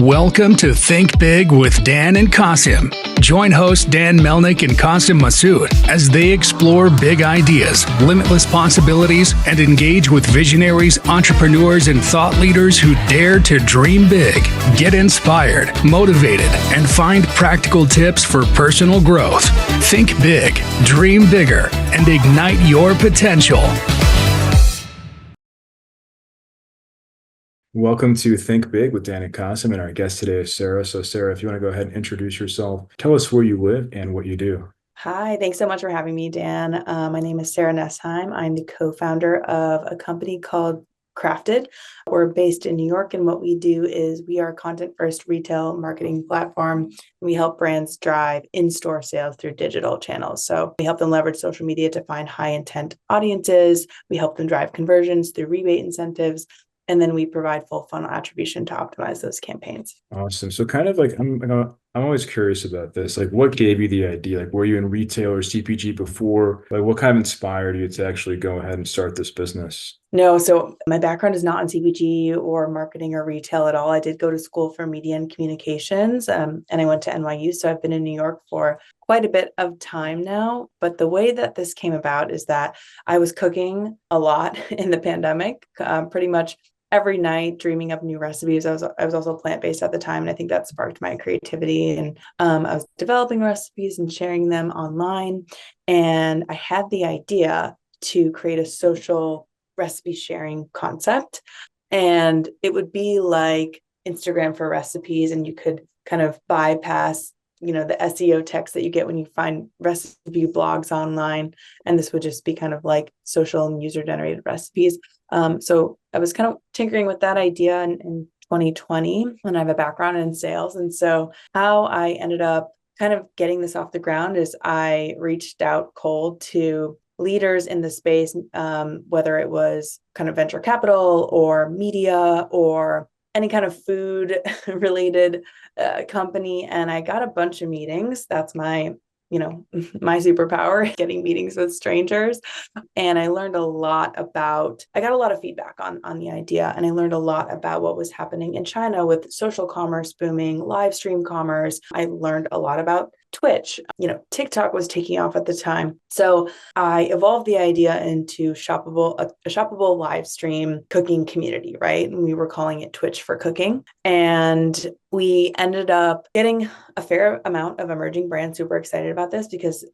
Welcome to Think Big with Dan and Qasim. Join hosts Dan Melnick and Qasim Masood as they explore big ideas, limitless possibilities, and engage with visionaries, entrepreneurs, and thought leaders who dare to dream big, get inspired, motivated, and find practical tips for personal growth. Think big, dream bigger, and ignite your potential. Welcome to Think Big with Dan and Qasim, and our guest today is Sarah. So Sarah, if you want to go ahead and introduce yourself, tell us where you live and what you do. Hi, thanks so much for having me, Dan. My name is Sarah Nesheim. I'm the co-founder of a company called Crafted. We're based in New York, and what we do is we are a content-first retail marketing platform. We help brands drive in-store sales through digital channels. So we help them leverage social media to find high-intent audiences. We help them drive conversions through rebate incentives. And then we provide full funnel attribution to optimize those campaigns. Awesome. So kind of like, I'm always curious about this. Like, what gave you the idea? Like, were you in retail or CPG before? Like, what kind of inspired you to actually go ahead and start this business? No, so my background is not in CPG or marketing or retail at all. I did go to school for media and communications, and I went to NYU. So I've been in New York for quite a bit of time now. But the way that this came about is that I was cooking a lot in the pandemic, pretty much every night, dreaming up new recipes. I was also plant-based at the time, and I think that sparked my creativity. And I was developing recipes and sharing them online. And I had the idea to create a social recipe sharing concept. And it would be like Instagram for recipes, and you could kind of bypass the SEO text that you get when you find recipe blogs online. And this would just be kind of like social and user-generated recipes. So I was kind of tinkering with that idea in 2020, and I have a background in sales. And so how I ended up kind of getting this off the ground is I reached out cold to leaders in the space, whether it was kind of venture capital or media or any kind of food related company. And I got a bunch of meetings. That's my superpower, getting meetings with strangers. And I learned a lot I got a lot of feedback on the idea. And I learned a lot about what was happening in China with social commerce booming, live stream commerce. I learned a lot about Twitch. TikTok was taking off at the time. So I evolved the idea into a shoppable live stream cooking community, right? And we were calling it Twitch for Cooking. And we ended up getting a fair amount of emerging brands super excited about this because,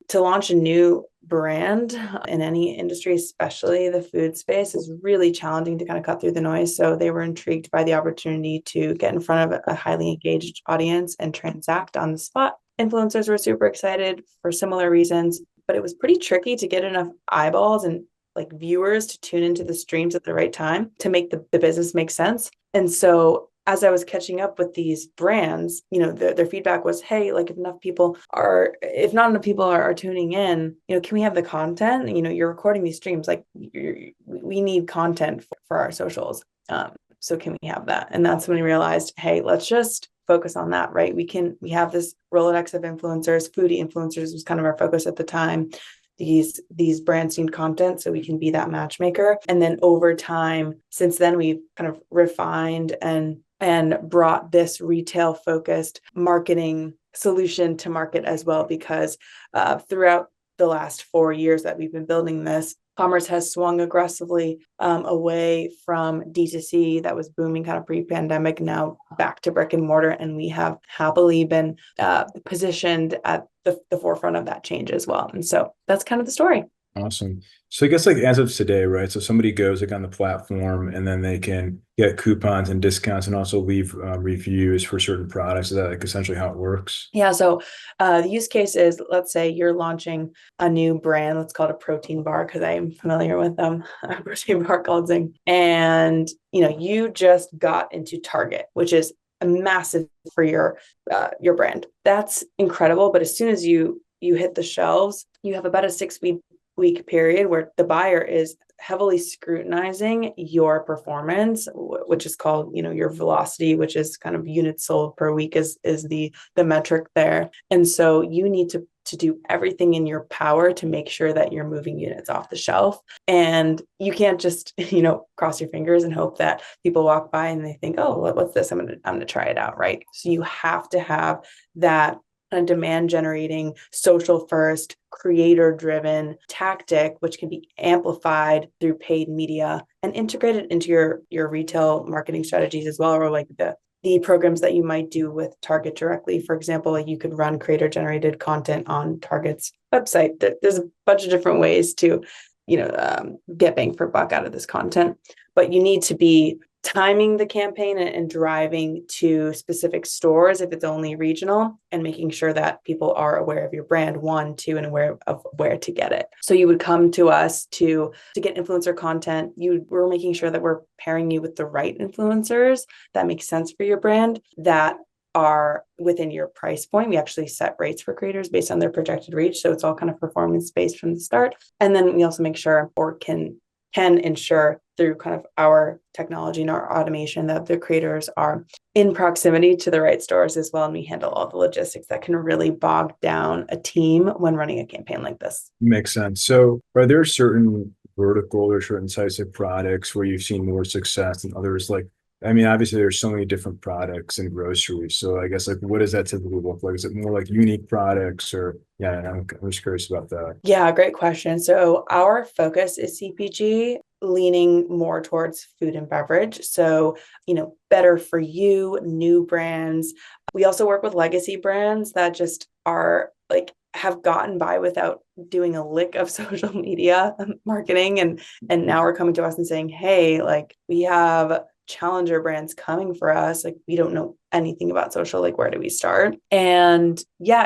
to launch a new brand in any industry, especially the food space, is really challenging to kind of cut through the noise. So they were intrigued by the opportunity to get in front of a highly engaged audience and transact on the spot. Influencers were super excited for similar reasons, but it was pretty tricky to get enough eyeballs and like viewers to tune into the streams at the right time to make the business make sense. And so as I was catching up with these brands, their feedback was, hey, like if not enough people are tuning in, can we have the content? You're recording these streams, like we need content for our socials. So can we have that? And that's when we realized, hey, let's just focus on that, right? We have this Rolodex of influencers, foodie influencers was kind of our focus at the time. These brands need content, so we can be that matchmaker. And then over time, since then, we've kind of refined and brought this retail focused marketing solution to market as well, because throughout the last 4 years that we've been building this, commerce has swung aggressively away from D2C that was booming kind of pre-pandemic, now back to brick and mortar. And we have happily been positioned at the forefront of that change as well. And so that's kind of the story. Awesome. So I guess like as of today, right? So somebody goes like on the platform and then they can get coupons and discounts and also leave reviews for certain products. Is that like essentially how it works? Yeah. So the use case is, let's say you're launching a new brand. Let's call it a protein bar because I'm familiar with them. A protein bar called Zing. And, you just got into Target, which is a massive for your brand. That's incredible. But as soon as you hit the shelves, you have about a 6-week period where the buyer is heavily scrutinizing your performance, which is called, your velocity, which is kind of units sold per week is the metric there. And so you need to to do everything in your power to make sure that you're moving units off the shelf. And you can't just, cross your fingers and hope that people walk by and they think, oh, what's this? I'm gonna try it out, right? So you have to have that demand generating, social first, creator driven tactic, which can be amplified through paid media and integrated into your retail marketing strategies as well, or like the programs that you might do with Target directly. For example, you could run creator generated content on Target's website. There's a bunch of different ways to, get bang for buck out of this content, but you need to be timing the campaign and driving to specific stores if it's only regional, and making sure that people are aware of your brand, one, two, and aware of where to get it. So you would come to us to get influencer content. We're making sure that we're pairing you with the right influencers that make sense for your brand, that are within your price point. We actually set rates for creators based on their projected reach. So it's all kind of performance based from the start. And then we also make sure, or can ensure through kind of our technology and our automation, that the creators are in proximity to the right stores as well. And we handle all the logistics that can really bog down a team when running a campaign like this. Makes sense. So are there certain vertical or certain types of products where you've seen more success than others? Like, I mean, obviously there's so many different products in groceries. So I guess like, what does that typically look like? Is it more like unique products or, I'm just curious about that. Yeah, great question. So our focus is CPG, leaning more towards food and beverage. So, better for you, new brands. We also work with legacy brands that just are like, have gotten by without doing a lick of social media marketing. And now we're coming to us and saying, hey, like, we have challenger brands coming for us. Like, we don't know anything about social. Like, where do we start? And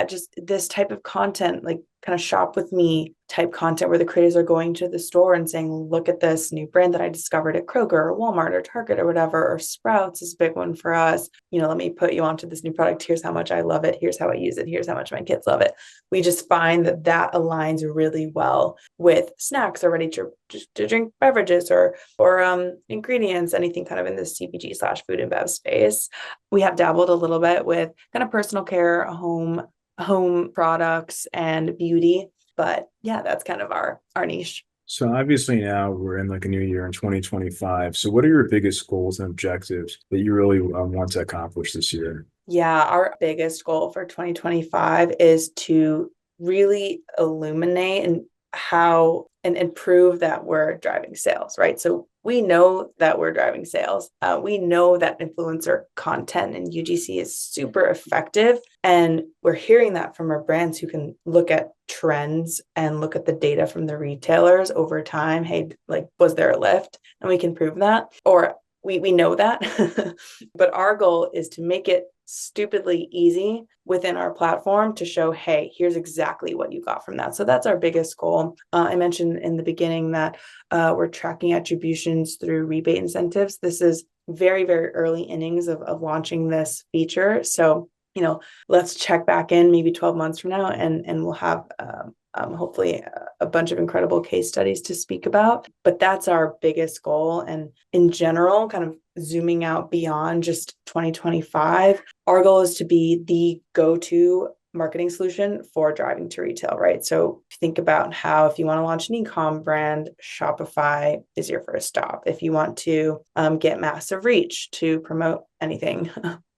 just this type of content, like kind of shop with me type content, where the creators are going to the store and saying, look at this new brand that I discovered at Kroger or Walmart or Target or whatever, or Sprouts is a big one for us. Let me put you onto this new product. Here's how much I love it. Here's how I use it. Here's how much my kids love it. We just find that aligns really well with snacks or ready to drink beverages or ingredients, anything kind of in this CPG / food and bev space. We have dabbled a little bit with kind of personal care, home products, and beauty, but that's kind of our niche. So obviously now we're in like a new year in 2025. So what are your biggest goals and objectives that you really want to accomplish this year? Yeah, our biggest goal for 2025 is to really illuminate and prove that we're driving sales, right? So we know that we're driving sales. We know that influencer content and UGC is super effective. And we're hearing that from our brands who can look at trends and look at the data from the retailers over time. Hey, like, was there a lift? And we can prove that, or we know that. But our goal is to make it stupidly easy within our platform to show, hey, here's exactly what you got from that. So that's our biggest goal. I mentioned in the beginning that we're tracking attributions through rebate incentives. This is very, very early innings of launching this feature. So, let's check back in maybe 12 months from now, and we'll have hopefully a bunch of incredible case studies to speak about. But that's our biggest goal. And in general, kind of zooming out beyond just 2025, our goal is to be the go-to marketing solution for driving to retail, right? So think about how, if you want to launch an e-com brand, Shopify is your first stop. If you want to get massive reach to promote anything,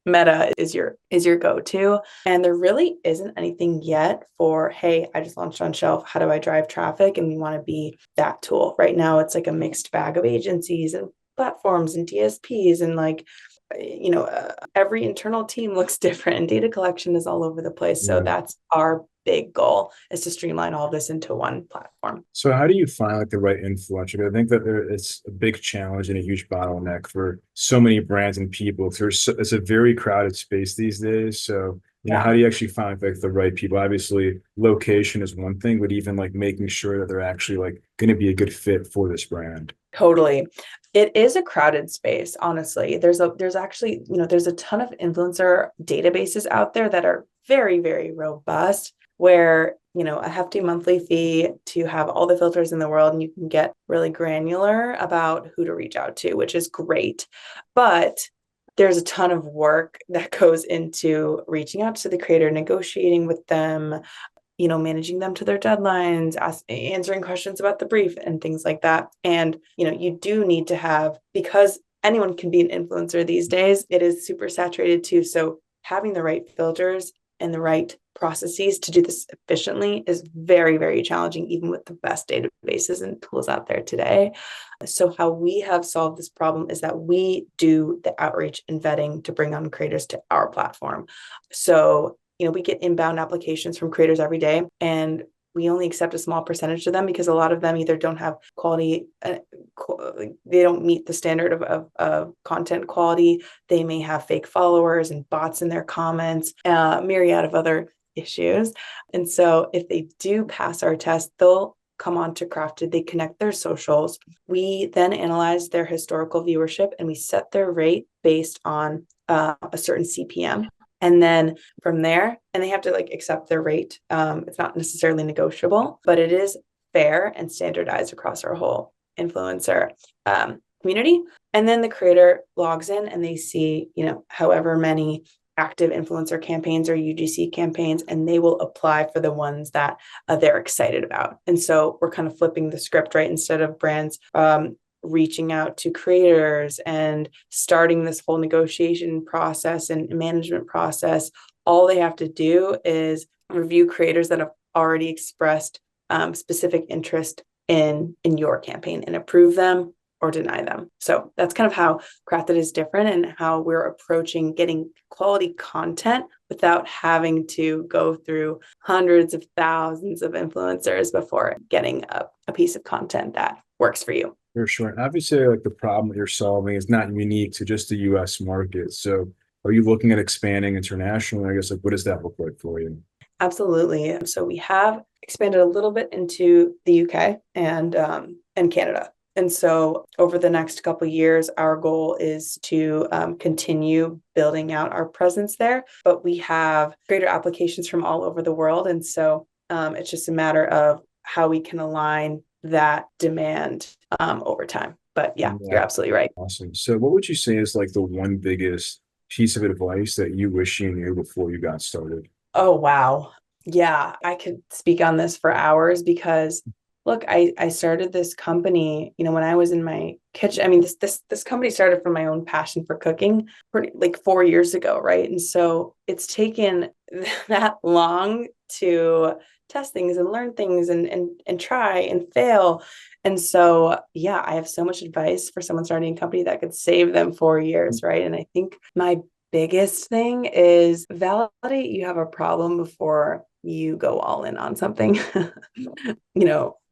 Meta is your go-to. And there really isn't anything yet for, hey, I just launched on shelf. How do I drive traffic? And we want to be that tool. Right now, it's like a mixed bag of agencies and platforms and DSPs, and every internal team looks different, and data collection is all over the place. So that's our big goal, is to streamline all of this into one platform. So how do you find like the right influencer? I think that it's a big challenge and a huge bottleneck for so many brands and people. It's a very crowded space these days. So how do you actually find like the right people? Obviously, location is one thing, but even like making sure that they're actually like going to be a good fit for this brand. Totally. It is a crowded space, honestly. There's actually, there's a ton of influencer databases out there that are very, very robust, where, a hefty monthly fee to have all the filters in the world, and you can get really granular about who to reach out to, which is great. But there's a ton of work that goes into reaching out to the creator, negotiating with them, managing them to their deadlines, answering questions about the brief and things like that. And, you do need to have, because anyone can be an influencer these days, it is super saturated too. So having the right filters and the right processes to do this efficiently is very, very challenging, even with the best databases and tools out there today. So how we have solved this problem is that we do the outreach and vetting to bring on creators to our platform. So, we get inbound applications from creators every day, and we only accept a small percentage of them because a lot of them either don't have quality, they don't meet the standard of content quality. They may have fake followers and bots in their comments, myriad of other issues. And so if they do pass our test, they'll come on to Crafted, they connect their socials. We then analyze their historical viewership and we set their rate based on a certain CPM. And then from there, and they have to accept their rate. It's not necessarily negotiable, but it is fair and standardized across our whole influencer community. And then the creator logs in and they see, however many active influencer campaigns or UGC campaigns, and they will apply for the ones that they're excited about. And so we're kind of flipping the script, right? Instead of brands reaching out to creators and starting this whole negotiation process and management process, all they have to do is review creators that have already expressed specific interest in your campaign and approve them or deny them. So that's kind of how Crafted is different and how we're approaching getting quality content without having to go through hundreds of thousands of influencers before getting a piece of content that works for you. For sure. And obviously, the problem that you're solving is not unique to just the US market. So are you looking at expanding internationally? I guess, what does that look like for you? Absolutely. So we have expanded a little bit into the UK and Canada. And so over the next couple of years, our goal is to continue building out our presence there. But we have creator applications from all over the world. And so it's just a matter of how we can align that demand over time. But yeah, you're absolutely right. Awesome. So what would you say is the one biggest piece of advice that you wish you knew before you got started? Oh, wow. Yeah, I could speak on this for hours because look, I started this company, when I was in my kitchen. I mean, this company started from my own passion for cooking 4 years ago, right? And so it's taken that long to test things and learn things and try and fail. And so, yeah, I have so much advice for someone starting a company that could save them 4 years, right? And I think my biggest thing is validate you have a problem before you go all in on something.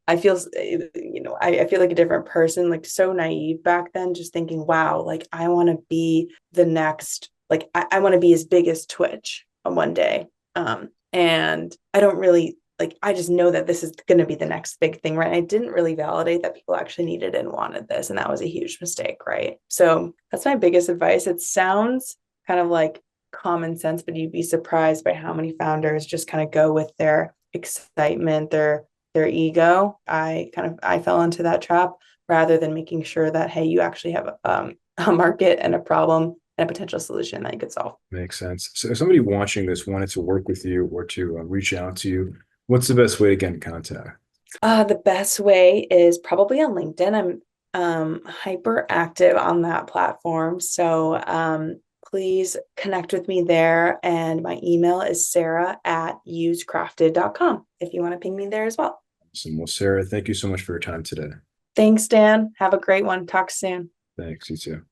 I feel, I feel like a different person, so naive back then, just thinking, wow, I want to be the next, I want to be as big as Twitch on one day. And I don't really, I just know that this is going to be the next big thing, right? I didn't really validate that people actually needed and wanted this. And that was a huge mistake, right? So that's my biggest advice. It sounds kind of like common sense, but you'd be surprised by how many founders just kind of go with their excitement, their ego. I fell into that trap rather than making sure that, hey, you actually have a market and a problem and a potential solution that you could solve. Makes sense. So if somebody watching this wanted to work with you or to reach out to you, what's the best way to get in contact? The best way is probably on LinkedIn. I'm hyper active on that platform. So please connect with me there. And my email is sarah@usecrafted.com if you want to ping me there as well. Awesome. Well, Sarah, thank you so much for your time today. Thanks, Dan. Have a great one. Talk soon. Thanks. You too.